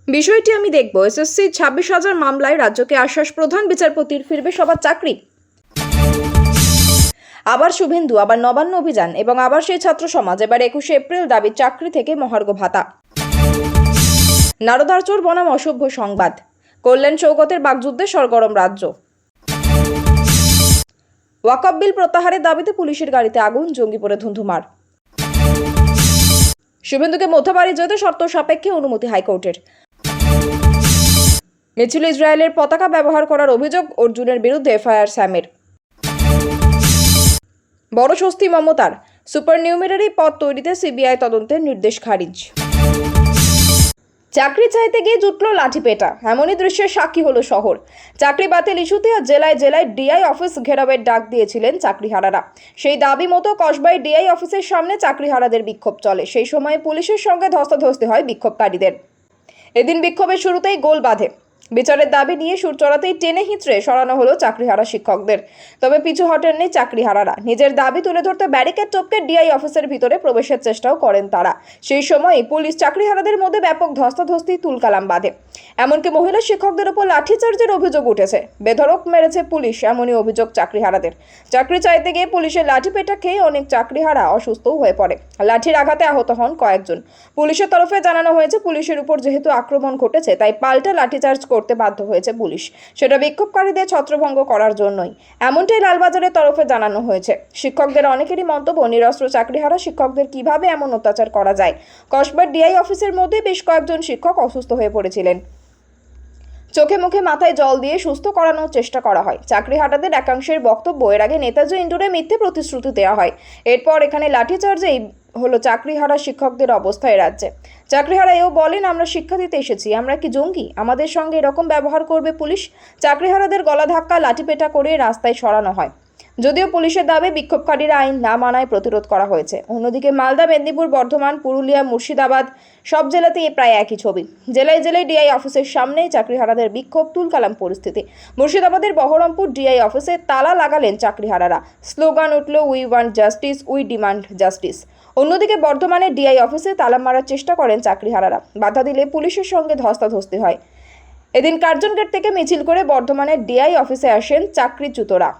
বিষয়টি আমি দেখব। এসএসসি 26,000 মামলায় রাজ্যকে আশ্বাস প্রধান বিচারপতির, ফিরবে সবার চাকরি। আবার শুভেন্দু, আবার নবান্ন অভিযান এবং আবার সেই ছাত্র সমাজ। এবার 21শে এপ্রিল দাবি চাকরি থেকে মহার্ঘ ভাতা। নারদারচর বনাম অসভ্য সংবাদ। কল্যাণ সৌগতের বাগযুদ্ধে সরগরম রাজ্য। ওয়াকফ বিল প্রত্যাহারের দাবিতে পুলিশের গাড়িতে আগুন, জঙ্গিপুরে ধুন্ধুমার। শুভেন্দুকে মধ্যবাড়ি যেতে শর্ত সাপেক্ষে অনুমতি হাইকোর্টের। মিছিলে ইসরায়েলের পতাকা ব্যবহার করার অভিযোগ, অর্জুনের বিরুদ্ধে এফআইআর স্যামের। বড় স্বস্তি মমতার, সুপার নিউমেরারি পদ তৈরিতে সিবিআই তদন্তের নির্দেশ খারিজ। চাকরি চাইতে গিয়ে জুটল লাঠিপেটা, এমনই দৃশ্যের সাক্ষী হলো শহর। চাকরি বাতিল ইস্যুতে জেলায় জেলায় ডিআই অফিস ঘেরাওয়ের ডাক দিয়েছিলেন চাকরিহারারা। সেই দাবি মতো কসবায় ডিআই অফিসের সামনে চাকরিহারাদের বিক্ষোভ চলে। সেই সময় পুলিশের সঙ্গে ধস্তাধস্তি হয় বিক্ষোভকারীদের। এদিন বিক্ষোভের শুরুতেই গোল বাঁধে। বিচারের দাবি নিয়ে সুর চড়াতেই টেনে হিঁচড়ে সরানো হলো চাকরিহারা শিক্ষকদের। তবে পিছু হটেননি চাকরিহারারা। নিজের দাবি তুলে ধরতে ব্যারিকেড টপকে ডিআই অফিসের ভিতরে প্রবেশের চেষ্টাও করেন তারা। সেই সময় পুলিশ চাকরিহারাদের মধ্যে ব্যাপক ধস্তাধস্তি, তুলকালাম বাঁধে। এমনকি মহিলা শিক্ষকদের উপর লাঠিচার্জের অভিযোগ উঠেছে। বেধড়ক মেরেছে পুলিশ, এমনই অভিযোগ চাকরিহারাদের। চাকরি চাইতে গিয়ে পুলিশের লাঠিপেটা খেয়ে অনেক চাকরিহারা অসুস্থও হয়ে পড়ে। লাঠির আঘাতে আহত হন কয়েকজন। পুলিশের তরফে জানানো হয়েছে, পুলিশের উপর যেহেতু আক্রমণ ঘটেছে তাই পাল্টা লাঠিচার্জ করতে বাধ্য হয়েছে পুলিশ, সেটা বিক্ষোভকারীদের ছত্রভঙ্গ করার জন্যই। এমনটাই লালবাজারের তরফে জানানো হয়েছে। শিক্ষকদের অনেকেরই মন্তব্য, নিরস্ত্র চাকরিহারা শিক্ষকদের কিভাবে এমন অত্যাচার করা যায়। কসবার ডিআই অফিসের মধ্যে বেশ কয়েকজন শিক্ষক অসুস্থ হয়ে পড়েছিলেন। চোখে মুখে মাথায় জল দিয়ে সুস্থ করানোর চেষ্টা করা হয়। চাকরিহারাদের একাংশের বক্তব্য, এর আগে নেতাজি ইন্ডোরে মিথ্যে প্রতিশ্রুতি দেওয়া হয়, এরপর এখানে লাঠিচার্জেই হলো চাকরিহারা শিক্ষকদের অবস্থা এ রাজ্যে। চাকরিহারা এও বলেন, আমরা শিক্ষা দিতে এসেছি, আমরা কি জঙ্গি? আমাদের সঙ্গে এরকম ব্যবহার করবে পুলিশ? চাকরিহারাদের গলা ধাক্কা, লাঠিপেটা করে রাস্তায় সরানো হয়। যদিও পুলিশের দাবি বিক্ষোভকারীরা আইন না মানায় প্রতিরোধ করা হয়েছে। অন্যদিকে মালদা, মেদিনীপুর, বর্ধমান, পুরুলিয়া, মুর্শিদাবাদ সব জেলাতেই প্রায় একই ছবি। জেলায় জেলায় ডিআই অফিসের সামনেই চাকরিহারাদের বিক্ষোভ, তুলকালাম পরিস্থিতি। মুর্শিদাবাদের বহরমপুর ডিআই অফিসে তালা লাগালেন চাকরিহারারা। স্লোগান উঠল, we want justice, we demand justice. অন্যদিকে বর্ধমানের ডিআই অফিসে তালা মারার চেষ্টা করেন চাকরিহারারা। বাধা দিলে পুলিশের সঙ্গে ধস্তাধস্তি হয়। এদিন কার্জন গেট থেকে মিছিল করে বর্ধমানের ডিআই অফিসে আসেন চাকরিচ্যুতরা।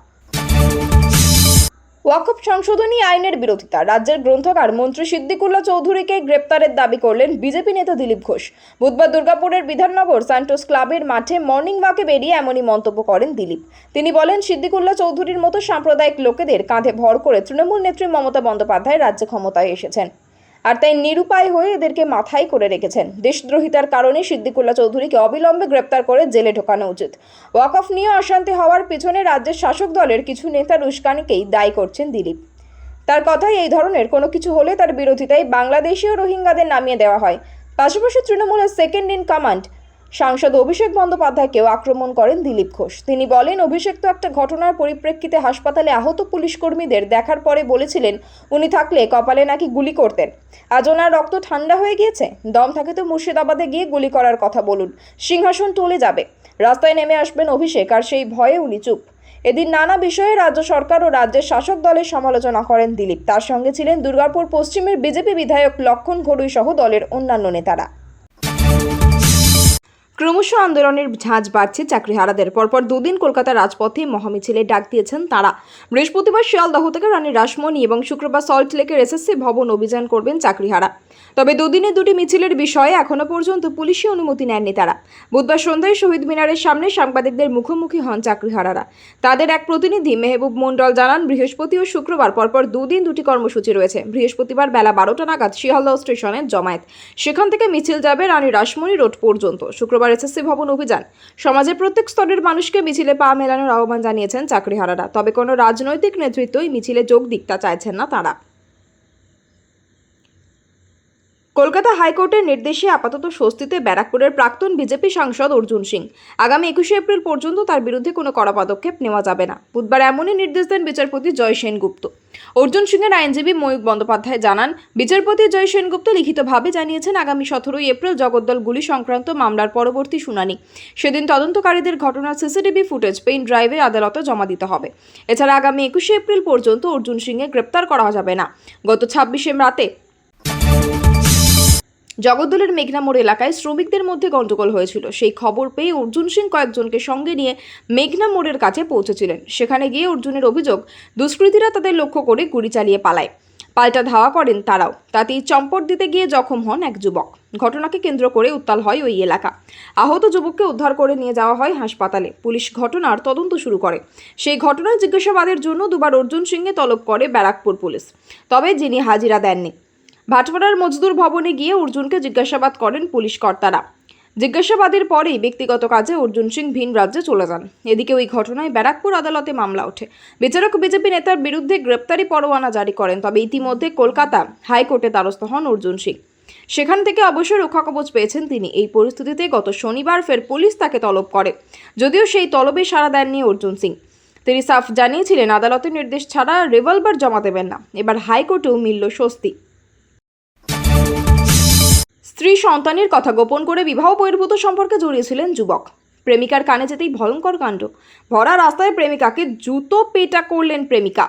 ওয়াকফ সংশোধনী আইনের বিরোধিতা, রাজ্যের গ্রন্থাগার মন্ত্রী সিদ্দিকুল্লাহ চৌধুরীকে গ্রেপ্তারের দাবি করলেন বিজেপি নেতা দিলীপ ঘোষ। বুধবার দুর্গাপুরের বিধাননগর স্যান্টোস ক্লাবের মাঠে মর্নিং ওয়াকে বেরিয়ে এমনই মন্তব্য করেন দিলীপ। তিনি বলেন, সিদ্দিকুল্লাহ চৌধুরীর মতো সাম্প্রদায়িক লোকেদের কাঁধে ভর করে তৃণমূল নেত্রী মমতা বন্দ্যোপাধ্যায় রাজ্যে ক্ষমতায় এসেছেন, আর তাই নিরুপায় হয়ে এদেরকে মাথায় করে রেখেছেন। দেশদ্রোহিতার কারণে সিদ্দিকুল্লাহ চৌধুরীকে অবিলম্বে গ্রেপ্তার করে জেলে ঢোকানো উচিত। ওয়াকফ নিয়ে অশান্তি হওয়ার পিছনে রাজ্যের শাসক দলের কিছু নেতার উস্কানিকেই দায়ী করছেন দিলীপ। তার কথায়, এই ধরনের কোনো কিছু হলে তার বিরোধিতায় বাংলাদেশীয় রোহিঙ্গাদের নামিয়ে দেওয়া হয়। পাশাপাশি তৃণমূলের সেকেন্ড ইন কমান্ড সাংসদ অভিষেক বন্দ্যোপাধ্যায়কেও আক্রমণ করেন দিলীপ ঘোষ। তিনি বলেন, অভিষেক তো একটা ঘটনার পরিপ্রেক্ষিতে হাসপাতালে আহত পুলিশ কর্মীদের দেখার পরে বলেছিলেন উনি থাকলে কপালে নাকি গুলি করতেন। আজ ওনার রক্ত ঠান্ডা হয়ে গিয়েছে। দম থাকে তো মুর্শিদাবাদে গিয়ে গুলি করার কথা বলুন, সিংহাসন টলে যাবে। রাস্তায় নেমে আসবেন অভিষেক, আর সেই ভয়ে উনি চুপ। এদিন নানা বিষয়ে রাজ্য সরকার ও রাজ্যের শাসক দলের সমালোচনা করেন দিলীপ। তার সঙ্গে ছিলেন দুর্গাপুর পশ্চিমের বিজেপি বিধায়ক লক্ষণ ঘড়ুই সহ দলের অন্যান্য নেতারা। ক্রমশ আন্দোলনের ঝাঁজ বাড়ছে চাকরিহারাদের। পরপর দুদিন কলকাতার রাজপথে মহামিছিলে ডাক দিয়েছেন তারা। বৃহস্পতিবার শিয়ালদহ থেকে রানী রাসমণি এবং শুক্রবার সল্টলেকের এসএসসি ভবন অভিযান করবেন চাকরিহারা। তবে দুদিনে দুটি মিছিলের বিষয়ে এখনো পর্যন্ত পুলিশি অনুমতি নেননি তারা। বুধবার সন্ধ্যায় শহীদ মিনারের সামনে সাংবাদিকদের মুখোমুখি হন চাকরিহারারা। তাদের এক প্রতিনিধি মেহবুব মণ্ডল জানান, বৃহস্পতি ও শুক্রবার পরপর দুদিন দুটি কর্মসূচি রয়েছে। বৃহস্পতিবার বেলা 12টা নাগাদ শিয়ালদহ স্টেশনের জমায়েত, সেখান থেকে মিছিল যাবে রানী রাসমণি রোড পর্যন্ত। শুক্রবার এসএসসি ভবন অভিযান। সমাজের প্রত্যেক স্তরের মানুষকে মিছিলে পা মেলানোর আহ্বান জানিয়েছেন চাকরিহারারা। তবে কোনো রাজনৈতিক নেতৃত্বই মিছিলে যোগ দিতে চাইছেন না তারা। কলকাতা হাইকোর্টের নির্দেশে আপাতত স্বস্তিতে ব্যারাকপুরের প্রাক্তন বিজেপি সাংসদ অর্জুন সিং। আগামী 21শে এপ্রিল পর্যন্ত তার বিরুদ্ধে কোনো কড়া পদক্ষেপ নেওয়া যাবে না। বুধবার এমনই নির্দেশ দেন বিচারপতি জয় সেনগুপ্ত। অর্জুন সিংয়ের আইনজীবী ময়ূক বন্দ্যোপাধ্যায় জানান, বিচারপতি জয় সেনগুপ্ত লিখিতভাবে জানিয়েছেন আগামী 17ই এপ্রিল জগদ্দল গুলি সংক্রান্ত মামলার পরবর্তী শুনানি। সেদিন তদন্তকারীদের ঘটনার সিসিটিভি ফুটেজ পেন ড্রাইভে আদালতে জমা দিতে হবে। এছাড়া আগামী 21শে এপ্রিল পর্যন্ত অর্জুন সিংকে গ্রেপ্তার করা যাবে না। গত 26শে রাতে জগদ্দলের মেঘনামোড় এলাকায় শ্রমিকদের মধ্যে গন্ডগোল হয়েছিল। সেই খবর পেয়ে অর্জুন সিং কয়েকজনকে সঙ্গে নিয়ে মেঘনামোড়ের কাছে পৌঁছেছিলেন। সেখানে গিয়ে অর্জুনের অভিযোগ, দুষ্কৃতীরা তাদের লক্ষ্য করে গুলি চালিয়ে পালায়। পাল্টা ধাওয়া করেন তারাও। তাতেই চম্পট দিতে গিয়ে জখম হন এক যুবক। ঘটনাকে কেন্দ্র করে উত্তাল হয় ওই এলাকা। আহত যুবককে উদ্ধার করে নিয়ে যাওয়া হয় হাসপাতালে। পুলিশ ঘটনার তদন্ত শুরু করে। সেই ঘটনার জিজ্ঞাসাবাদের জন্য দুবার অর্জুন সিংকে তলব করে ব্যারাকপুর পুলিশ, তবে যিনি হাজিরা দেননি। ভাটপাড়ার মজদুর ভবনে গিয়ে অর্জুনকে জিজ্ঞাসাবাদ করেন পুলিশ কর্তারা। জিজ্ঞাসাবাদের পরেই ব্যক্তিগত কাজে অর্জুন সিং ভিন রাজ্যে চলে যান। এদিকে ওই ঘটনায় ব্যারাকপুর আদালতে মামলা ওঠে। বিচারক বিজেপি নেতার বিরুদ্ধে গ্রেপ্তারি পরোয়ানা জারি করেন। তবে ইতিমধ্যে কলকাতা হাইকোর্টে দ্বারস্থ হন অর্জুন সিং। সেখান থেকে অবশ্য রক্ষাকবচ পেয়েছেন তিনি। এই পরিস্থিতিতে গত শনিবার ফের পুলিশ তাকে তলব করে, যদিও সেই তলবে সাড়া দেননি অর্জুন সিং। তিনি সাফ জানিয়েছিলেন আদালতের নির্দেশ ছাড়া রিভলভার জমা দেবেন না। এবার হাইকোর্টেও মিলল স্বস্তি। স্ত্রী সন্তানের কথা গোপন করে বিবাহ বহির্ভূত সম্পর্কে জড়িয়েছিলেন যুবক। প্রেমিকার কানে যেতেই ভয়ঙ্কর কাণ্ড। ভরা রাস্তায় প্রেমিকাকে জুতো পেটা করলেন প্রেমিকা।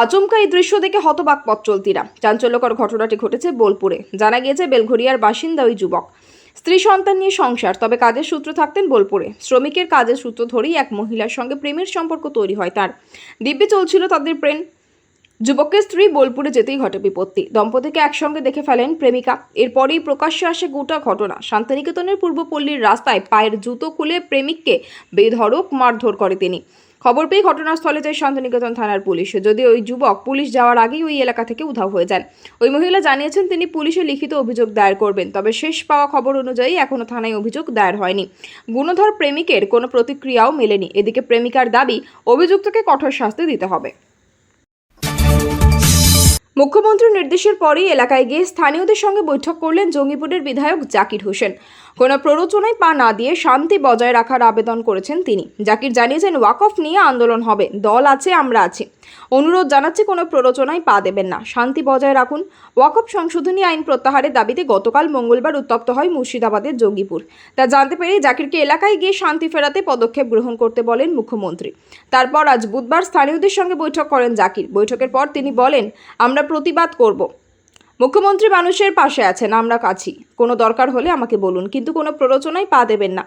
আচমকা এই দৃশ্য দেখে হতবাক পথ চলতিরা। চাঞ্চল্যকর ঘটনাটি ঘটেছে বোলপুরে। জানা গিয়েছে বেলঘরিয়ার বাসিন্দা ওই যুবক। স্ত্রী সন্তান নিয়ে সংসার, তবে কাজের সূত্র থাকতেন বোলপুরে। শ্রমিকের কাজের সূত্র ধরেই এক মহিলার সঙ্গে প্রেমের সম্পর্ক তৈরি হয় তার। দিব্যি চলছিল তাদের প্রেম। যুবকের স্ত্রী বোলপুরে যেতেই ঘটে বিপত্তি। দম্পতিকে একসঙ্গে দেখে ফেলেন প্রেমিকা। এরপরেই প্রকাশ্যে আসে গোটা ঘটনা। শান্তিনিকেতনের পূর্বপল্লীর রাস্তায় পায়ের জুতো খুলে প্রেমিককে বেধড়ক মারধর করে তিনি। খবর পেয়ে ঘটনাস্থলে যায় শান্তিনিকেতন থানার পুলিশ। যদিও ওই যুবক পুলিশ যাওয়ার আগেই ওই এলাকা থেকে উধাও হয়ে যান। ওই মহিলা জানিয়েছেন তিনি পুলিশে লিখিত অভিযোগ দায়ের করবেন, তবে শেষ পাওয়া খবর অনুযায়ী এখনও থানায় অভিযোগ দায়ের হয়নি। গুণধর প্রেমিকের কোনো প্রতিক্রিয়াও মেলেনি। এদিকে প্রেমিকার দাবি, অভিযুক্তকে কঠোর শাস্তি দিতে হবে। মুখ্যমন্ত্রীর নির্দেশের পরেই এলাকায় গিয়ে স্থানীয়দের সঙ্গে বৈঠক করলেন জঙ্গিপুরের বিধায়ক জাকির হোসেন। কোনো প্ররোচনায় পা না দিয়ে শান্তি বজায় রাখার আবেদন করেছেন তিনি। জাকির জানিয়েছেন ওয়াকফ নিয়ে আন্দোলন হবে, দল আছে, আমরা আছি। অনুরোধ জানাচ্ছি কোনো প্ররোচনায় পা দেবেন না, শান্তি বজায় রাখুন। ওয়াকফ সংশোধনী আইন প্রত্যাহারের দাবিতে গতকাল মঙ্গলবার উত্তপ্ত হয় মুর্শিদাবাদের জঙ্গিপুর। তা জানতে পেরে জাকিরকে এলাকায় গিয়ে শান্তি ফেরাতে পদক্ষেপ গ্রহণ করতে বলেন মুখ্যমন্ত্রী। তারপর আজ বুধবার স্থানীয়দের সঙ্গে বৈঠক করেন জাকির। বৈঠকের পর তিনি বলেন, আমরা প্রতিবাদ করব। মুখ্যমন্ত্রী মানুষের পাশে আছেন, আমরা কাছি। কোনো দরকার হলে আমাকে বলুন, কিন্তু কোনো প্ররোচনায় পা দেবেন না,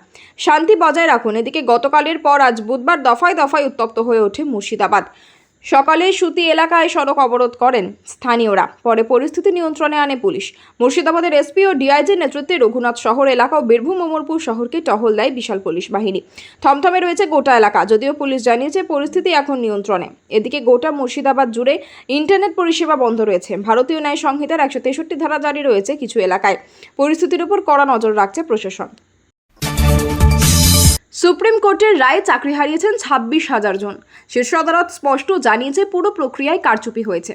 শান্তি বজায় রাখুন। এদিকে গতকালের পর আজ বুধবার দফায় দফায় উত্তপ্ত হয়ে ওঠে মুর্শিদাবাদ। সকালে সুতি এলাকায় সড়ক অবরোধ করেন স্থানীয়রা। পরে পরিস্থিতি নিয়ন্ত্রণে আনে পুলিশ। মুর্শিদাবাদের এসপি ও ডিআইজির নেতৃত্বে রঘুনাথ শহর এলাকা ও বীরভূম অমরপুর শহরকে টহল দেয় বিশাল পুলিশ বাহিনী। থমথমে রয়েছে গোটা এলাকা, যদিও পুলিশ জানিয়েছে পরিস্থিতি এখন নিয়ন্ত্রণে। এদিকে গোটা মুর্শিদাবাদ জুড়ে ইন্টারনেট পরিষেবা বন্ধ রয়েছে। ভারতীয় ন্যায় সংহিতার 163 ধারা জারি রয়েছে কিছু এলাকায়। পরিস্থিতির উপর কড়া নজর রাখছে প্রশাসন। সুপ্রিম কোর্টের রায়ে চাকরি হারিয়েছেন 26,000 জন। শীর্ষ আদালত স্পষ্ট জানিয়েছে পুরো প্রক্রিয়ায় কারচুপি হয়েছে।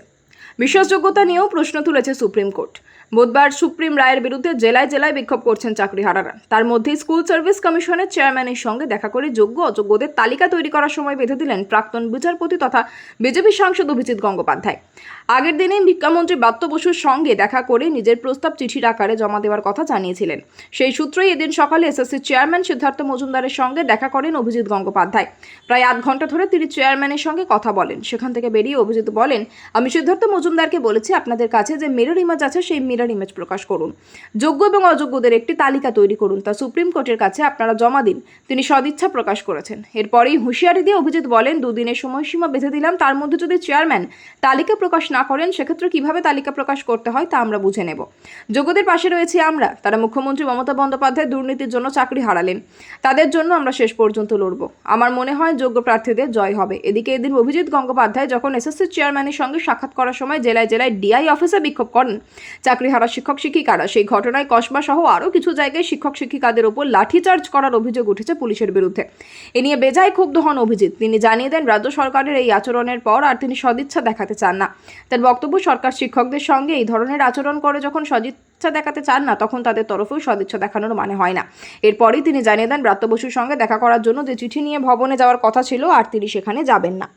বিশ্বাসযোগ্যতা নিয়েও প্রশ্ন তুলেছে সুপ্রিম কোর্ট। বুধবার সুপ্রিম রায়ের বিরুদ্ধে জেলায় জেলায় বিক্ষোভ করছেন চাকরিহারারা। তার মধ্যে স্কুল সার্ভিস কমিশনের চেয়ারম্যানের সঙ্গে দেখা করে যোগ্য অযোগ্যদের তালিকা তৈরি করার সময় বেঁধে দিলেন প্রাক্তন বিচারপতি তথা বিজেপি সাংসদ অভিজিৎ গঙ্গোপাধ্যায়। আগের দিনেই শিক্ষামন্ত্রী ব্রাত্য বসুর সঙ্গে দেখা করে নিজের প্রস্তাব চিঠির আকারে জমা দেওয়ার কথা জানিয়েছিলেন। সেই সূত্রেই এদিন সকালে এসএসসি চেয়ারম্যান সিদ্ধার্থ মজুমদারের সঙ্গে দেখা করেন অভিজিৎ গঙ্গোপাধ্যায়। প্রায় আধ ঘন্টা ধরে তিনি চেয়ারম্যানের সঙ্গে কথা বলেন। সেখান থেকে বেরিয়ে অভিজিৎ বলেন, আমি সিদ্ধার্থ মজুমদারকে বলেছি আপনাদের কাছে যে মিরর ইমেজ আছে সেই মিরর ইমেজ প্রকাশ করুন, যোগ্য এবং অযোগ্যদের একটি তালিকা তৈরি করুন, তা সুপ্রিম কোর্টের কাছে আপনারা জমা দিন। তিনি সদিচ্ছা প্রকাশ করেছেন। এরপরেই হুঁশিয়ারি দিয়ে অভিজিৎ বলেন, 2 দিনের সময়সীমা বেঁধে দিলাম, তার মধ্যে যদি চেয়ারম্যান তালিকা প্রকাশ না করেন সেক্ষেত্রে কিভাবে তালিকা প্রকাশ করতে হয় তা আমরা বুঝে নেব। যোগ্যদের পাশে রয়েছি আমরা। তারা মুখ্যমন্ত্রী মমতা বন্দ্যোপাধ্যায় দুর্নীতির জন্য চাকরি হারালেন, তাদের জন্য আমরা শেষ পর্যন্ত লড়ব। আমার মনে হয় যোগ্য প্রার্থীদের জয় হবে। এদিকে এদিন অভিজিৎ গঙ্গোপাধ্যায় যখন এসএসসি চেয়ারম্যানের সঙ্গে সাক্ষাৎ করার সময় জেলায় জেলায় ডিআই অফিসে বিক্ষোভ করেন চাকরি হারা শিক্ষক শিক্ষিকারা। সেই ঘটনায় কসবা সহ আরও কিছু জায়গায় শিক্ষক শিক্ষিকাদের ওপর লাঠিচার্জ করার অভিযোগ উঠেছে পুলিশের বিরুদ্ধে। এ নিয়ে বেজায় ক্ষুব্ধ হন অভিজিৎ। তিনি জানিয়ে দেন রাজ্য সরকারের এই আচরণের পর আর তিনি সদিচ্ছা দেখাতে চান না। তার বক্তব্য, সরকার শিক্ষকদের সঙ্গে এই ধরনের আচরণ করে যখন সদিচ্ছা দেখাতে চান না, তখন তাদের তরফেও সদিচ্ছা দেখানোর মানে হয় না। এরপরই তিনি জানিয়ে দেন ব্রাত্য বসুর সঙ্গে দেখা করার জন্য যে চিঠি নিয়ে ভবনে যাওয়ার কথা ছিল আর তিনি সেখানে যাবেন না।